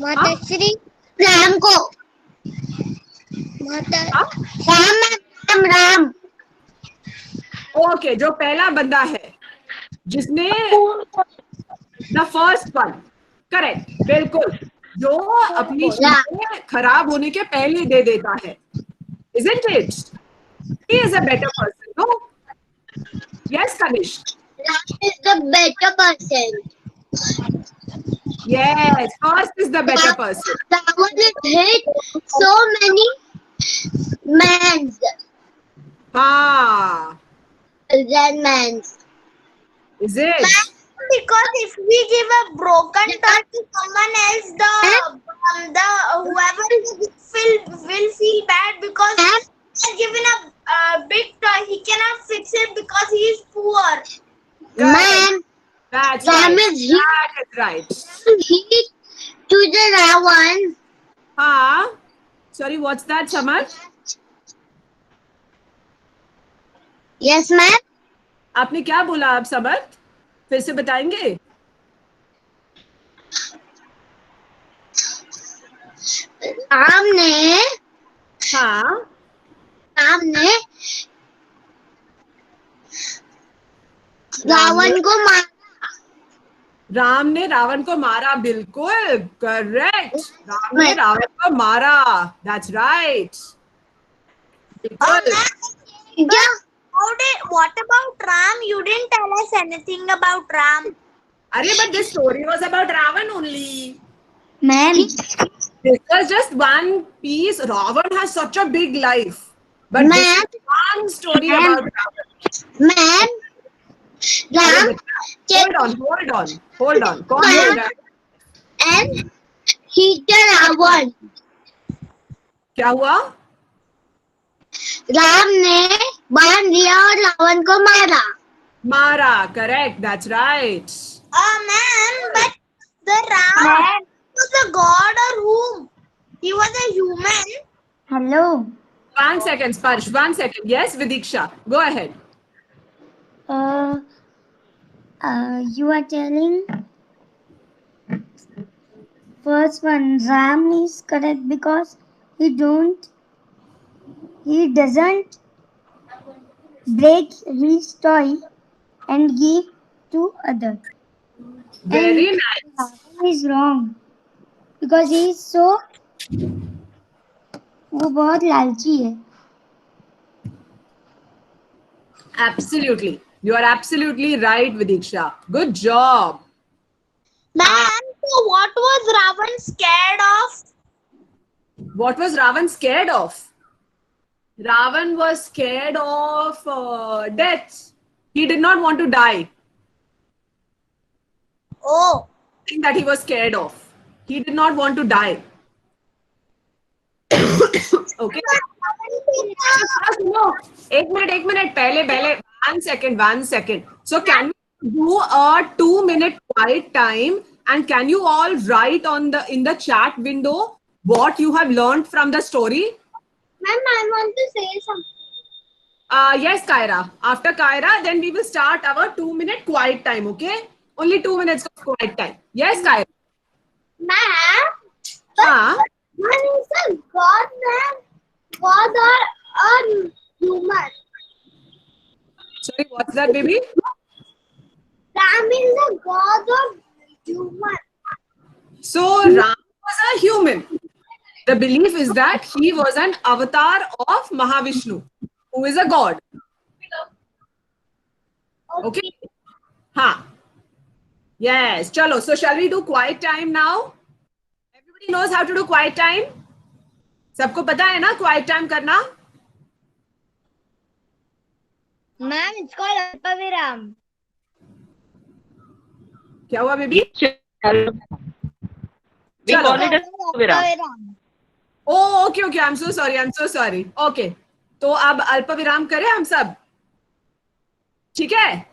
माताश्री राम को. राम. ओके, जो पहला बंदा है जिसने द फर्स्ट वन, करेक्ट, बिल्कुल, जो अपनी चीजें खराब होने के पहले दे देता है, isn't it? He is a better person, no? Yes, Kanishk. Ram is the better person. Yes, first is the better person. Ravan hit so many men. Men. Is it? Because if we give a broken toy to someone else, the whoever will feel bad because he's given a big toy. He cannot fix it because he is poor. Man. That's Ram right. is That is right. hit to the Ravan. Sorry, what's that, Samar? Yes, ma'am. आपने क्या बोला आप समर्थ? फिर से बताएंगे? राम ने रावण को मारा. राम ने रावण को मारा, बिल्कुल करेक्ट. राम ने रावण को मारा, दैट्स राइट. बिल्कुल. What about Ram? You didn't tell us anything about Ram. Arey, but this story was about Ravan only. Ma'am. This was just one piece. Ravan has such a big life. But this Ma'am. is one story Ma'am. about Ravan. Ma'am. Arey, Ram hold on. कौन Ma'am. बोल रहा है? and Sita Ravan. क्या हुआ? राम ने बाण लिया और रावण को मारा. Mara, correct. That's right. Ma'am, but the Ram was a god or whom? He was a human. Hello. 1 second, Sparsh. 1 second. Yes, Vidiksha. Go ahead. You are telling first one Ram is correct because he doesn't break his toy and give to other. Very And nice. Ravan is wrong because he is so वो बहुत लालची है. Absolutely. You are absolutely right, Vidiksha. Good job. Ma'am, so what was Ravan scared of? What was Ravan scared of? Ravan was scared of death. He did not want to die. Oh, Thing that he was scared of. He did not want to die. Okay. No, एक minute. पहले 1 second. So can we do a 2-minute quiet time and can you all write in the chat window what you have learned from the story? Ma'am, I want to say something. Yes, Kyra. After Kyra, then we will start our 2-minute quiet time. Okay, only 2 minutes of quiet time. Yes, Kyra. Ma'am, हाँ. man is a god, ma'am. God or human. Sorry, what's that, baby? Ram is a god or human. So Ram was a human. The belief is that he was an avatar of Mahavishnu, who is a god. Okay? Ha. Yes. Chalo. So shall we do quiet time now? Everybody knows how to do quiet time? सबको पता है ना quiet time करना? ma'am, it's called Alpaviram. क्या हुआ baby? We call it Alpaviram. Oh, okay. I'm so sorry. Okay. तो अब अल्पविराम करें हम सब? ठीक है?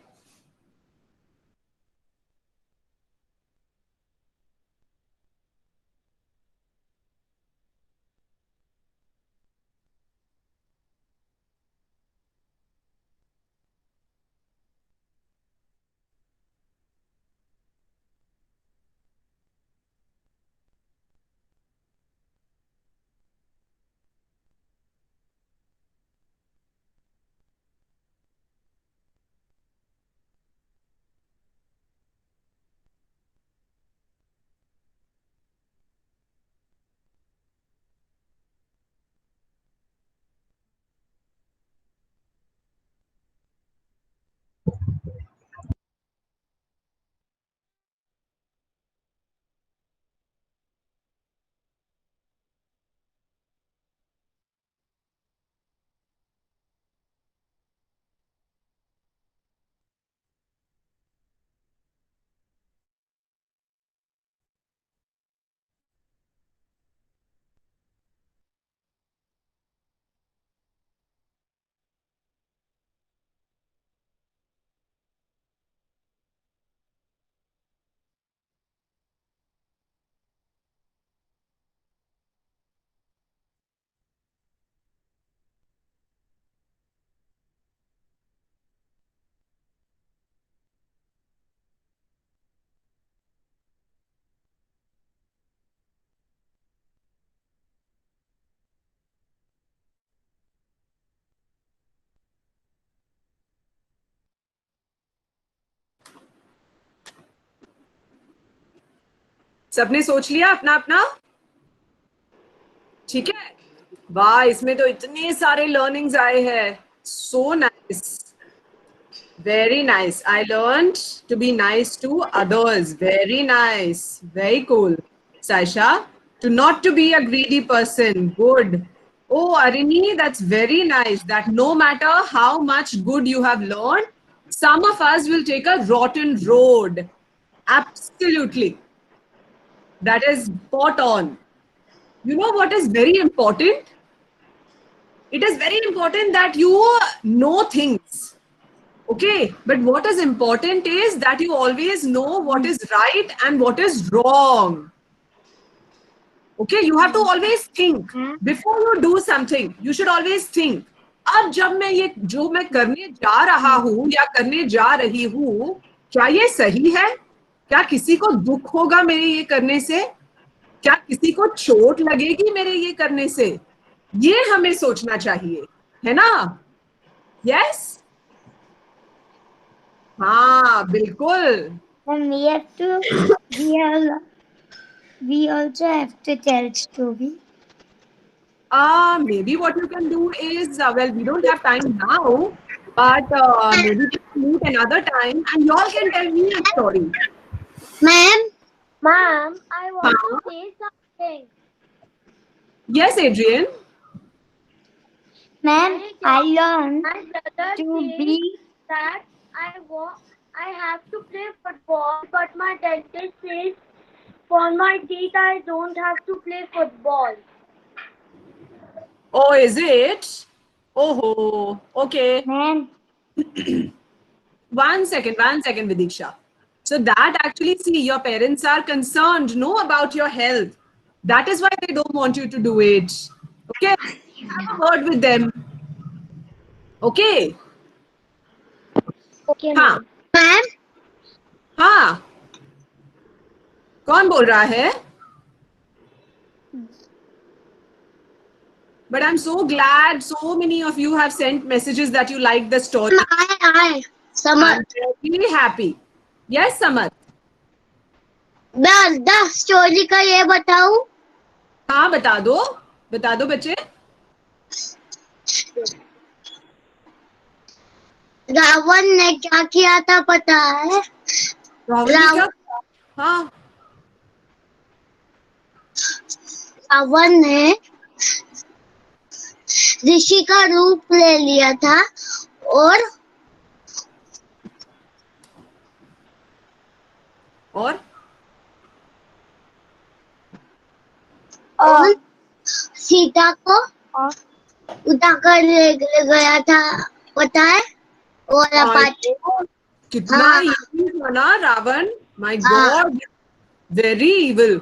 सबने सोच लिया अपना अपना? ठीक है? वाह, इसमें तो इतने सारे लर्निंग्स आए हैं. So nice. Very nice. I learned to be nice to others. Very nice. Very cool. Saisha, not to be a greedy person. Good. Oh, Arini, that's very nice. That no matter how much good you have learned, some of us will take a rotten road. Absolutely. That is spot on. You know what is very important? It is very important that you know things. Okay, but what is important is that you always know what is right and what is wrong. Okay, you have to always think before you do something. You should always think. अब जब मैं ये जो मैं करने जा रहा हूँ या करने जा रही हूँ, क्या ये सही है? क्या किसी को दुख होगा मेरे ये करने से? क्या किसी को चोट लगेगी मेरे ये करने से? ये हमें सोचना चाहिए, है ना? Yes? हाँ, बिल्कुल. And we also have to tell story. Maybe what you can do is, well, we don't have time now, but maybe we can meet another time and y'all can tell me a story. Ma'am, I want to say something. Yes, Adrian. Ma'am, I learned My brother to says be that I have to play football, but my dentist says for my teeth I don't have to play football. Oh, is it? Oh, okay. ma'am. One second, Vidiksha. So that actually, see, your parents are concerned, no, about your health. That is why they don't want you to do it. Okay? Have a word with them. Okay? Okay, हाँ. ma'am. हाँ. कौन बोल रहा है? But I'm so glad so many of you have sent messages that you like the story. I. I'm really happy. Yes, Samat. The story का ये बताऊं? हाँ, बता दो बच्चे. रावण ने क्या किया था पता है? हाँ. रावण ने ऋषि का रूप ले लिया था और सीता को उठाकर ले गया था, पता है? और अपाचे कितना हाँ. evil था ना Ravan. My God, very evil.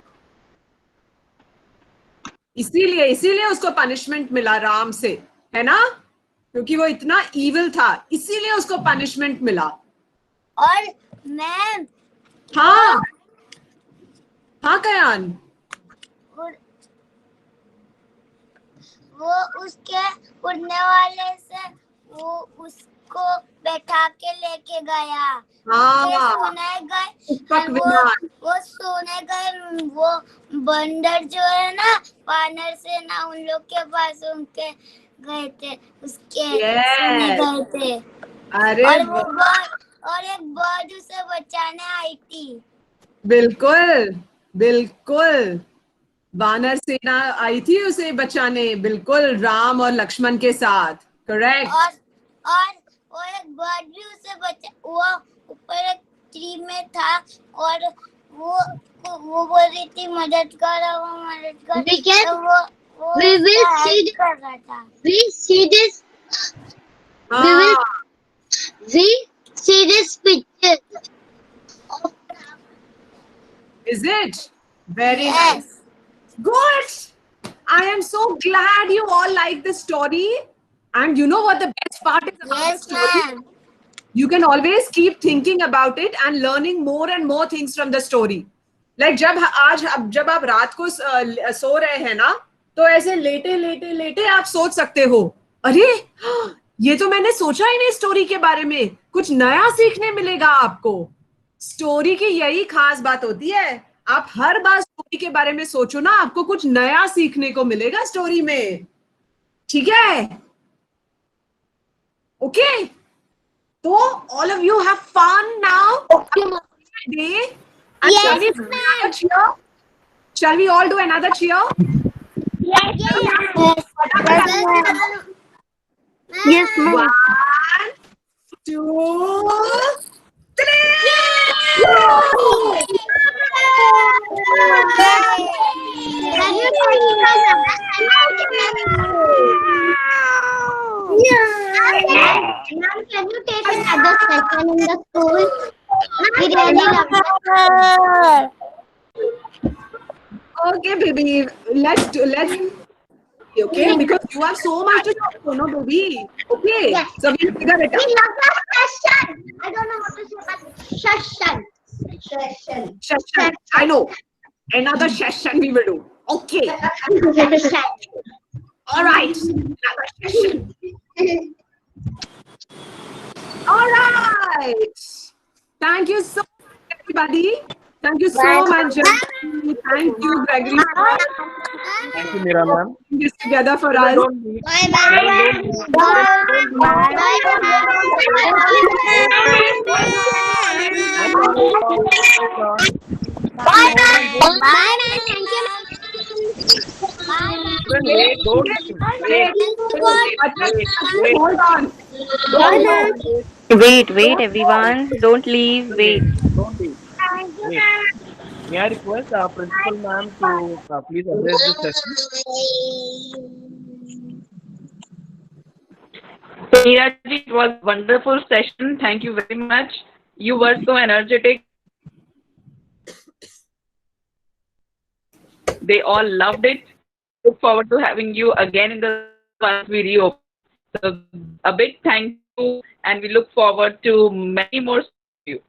इसीलिए उसको पनिशमेंट मिला राम से, है ना? क्योंकि वो इतना evil था, इसीलिए उसको पनिशमेंट मिला. और मैम, हाँ कयान. वो उसके उड़ने वाले से वो उसको बैठा के लेके गया. सोने गए वो सोने गए. वो बंदर जो है ना, वानर से ना, उन लोग के पास उनके गए थे, उसके सोने गए थे. अरे और एक बर्ड उसे बचाने आई थी. बिल्कुल वानर सेना आई थी उसे बचाने. बिल्कुल, राम और लक्ष्मण के साथ. करेक्ट. और वो एक बर्ड भी उसे बचा. वो ऊपर एक ट्री में था और वो बोल रही थी मदद कर. तो वो we will see कर रहा था. we see this picture. Is it? Very nice. Good. I am so glad you all like the story. And you know what the best part is about the story? Ma'am. You can always keep thinking about it and learning more and more things from the story. Like जब आप रात को सो रहे हैं ना, तो ऐसे लेटे आप सोच सकते हो, अरे ये तो मैंने सोचा ही नहीं स्टोरी के बारे में. कुछ नया सीखने मिलेगा आपको. स्टोरी की यही खास बात होती है. आप हर बार स्टोरी के बारे में सोचो ना, आपको कुछ नया सीखने को मिलेगा स्टोरी में. ठीक है? Okay? So all of you have fun now. Okay, ma'am. Day. And shall we do another cheer? Shall we all do another cheer? Yes, Yes, ma'am. 1, 2, Ma'am, can you take another session in the school? We really love that. Okay, baby. Let's okay, because you have so much to talk to, no, baby. Okay, Yes. so we'll figure it We out. love that session. I don't know what to say, but session. Session. Session. I know. Another session we will do. Okay. Session. All right. Another session. All right. Thank you so much, everybody. Thank you so much, Jackie. Thank you, Gregory, for Thank you, Meera ma'am. putting this together for us. Don't leave. Bye, ma'am. Bye. Bye, ma'am. Bye, ma'am. Thank you, ma'am. Children, wait, don't leave. Wait, wait. Hold on. Bye, ma'am. Wait, wait, everyone. Don't leave. Wait. Don't leave. Wait. May I request our principal ma'am to please address this session? Neeraj, it was a wonderful session. Thank you very much. You were so energetic. They all loved it. Look forward to having you again in the once we reopen. So a big thank you, and we look forward to many more of you.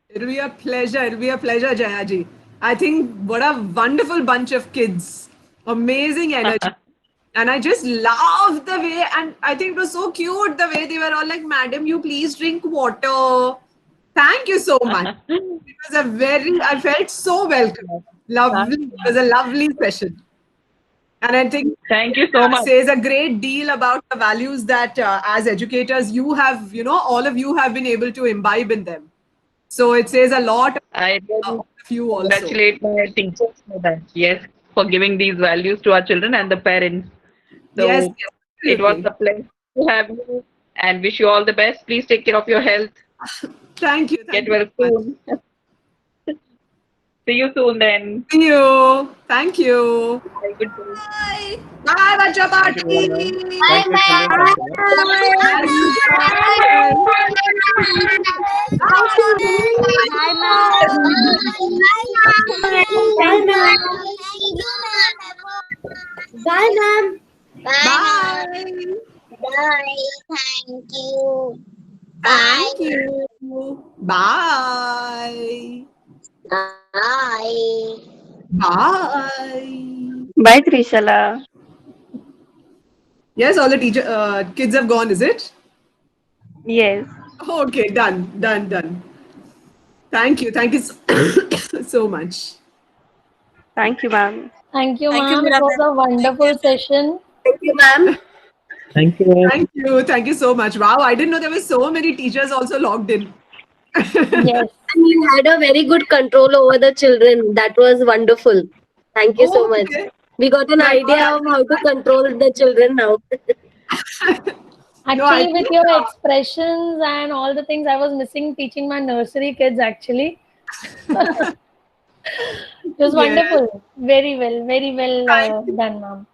It'll be a pleasure. It'll be a pleasure, Jayaji. I think what a wonderful bunch of kids. Amazing energy. And I just loved the way, and I think it was so cute the way they were all like, Madam, you please drink water. Thank you so much. It was I felt so welcome. Lovely. It was a lovely session. And I think Thank you so much. says a great deal about the values that as educators, you have, all of you have been able to imbibe in them. So it says a lot I really of you also. congratulate my teachers for that. Yes, for giving these values to our children and the parents. So Yes, it was absolutely. a pleasure to have you, and wish you all the best. Please take care of your health. Thank you. Get Thank well you. soon. See you soon then. See you. Thank you. Have a good day. Bye. Bye, Bacha Thank you, Meera Party. ma'am. Thank you, children. Thank you. Bye, ma'am. Bye. Bye. Thank you. Thank you. Bye. Bye. Bye. Bye, Trishala. Yes, all the kids have gone, is it? Yes. Okay, done. Thank you. Thank you so much. Thank you, ma'am. Thank you, Thank you, ma'am. It Meera was a wonderful session. Thank you. Thank you. Thank you so much. Wow, I didn't know there were so many teachers also logged in. Yes. And you had a very good control over the children. That was wonderful. Thank you so much. Okay. We got an idea of how to control the children now. Actually, with your expressions and all the things, I was missing teaching my nursery kids actually. It was Yeah. wonderful. Very well done, ma'am.